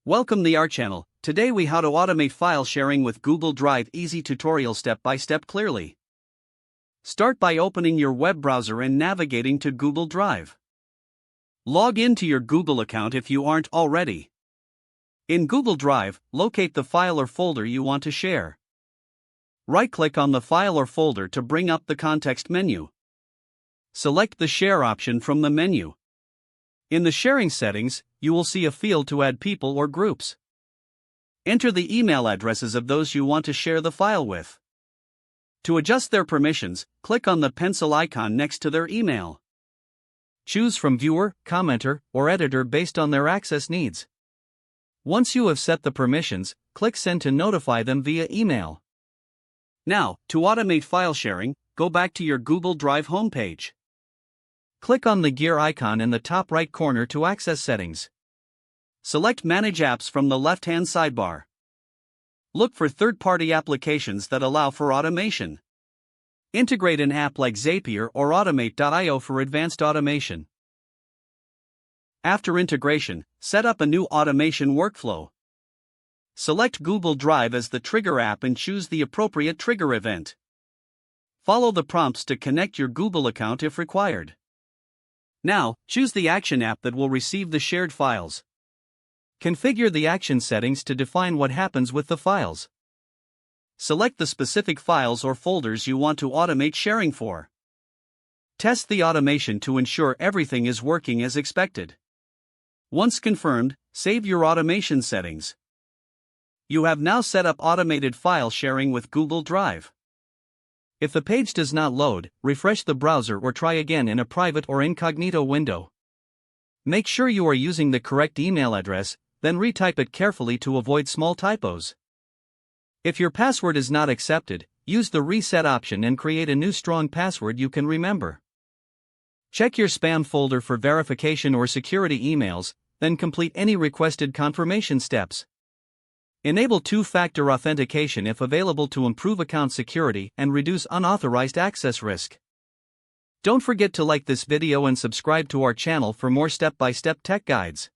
Welcome to our channel. Today we how to automate file sharing with Google Drive. Easy tutorial step by step clearly. Start by opening your web browser and navigating to Google Drive. Log into your Google account if you aren't already. In Google Drive, locate the file or folder you want to share. Right-click on the file or folder to bring up the context menu. Select the Share option from the menu. In the sharing settings, you will see a field to add people or groups. Enter the email addresses of those you want to share the file with. To adjust their permissions, click on the pencil icon next to their email. Choose from viewer, commenter, or editor based on their access needs. Once you have set the permissions, click Send to notify them via email. Now, to automate file sharing, go back to your Google Drive homepage. Click on the gear icon in the top right corner to access settings. Select Manage Apps from the left-hand sidebar. Look for third-party applications that allow for automation. Integrate an app like Zapier or Automate.io for advanced automation. After integration, set up a new automation workflow. Select Google Drive as the trigger app and choose the appropriate trigger event. Follow the prompts to connect your Google account if required. Now, choose the action app that will receive the shared files. Configure the action settings to define what happens with the files. Select the specific files or folders you want to automate sharing for. Test the automation to ensure everything is working as expected. Once confirmed, save your automation settings. You have now set up automated file sharing with Google Drive. If the page does not load, refresh the browser or try again in a private or incognito window. Make sure you are using the correct email address, then retype it carefully to avoid small typos. If your password is not accepted, use the reset option and create a new strong password you can remember. Check your spam folder for verification or security emails, then complete any requested confirmation steps. Enable two-factor authentication if available to improve account security and reduce unauthorized access risk. Don't forget to like this video and subscribe to our channel for more step-by-step tech guides.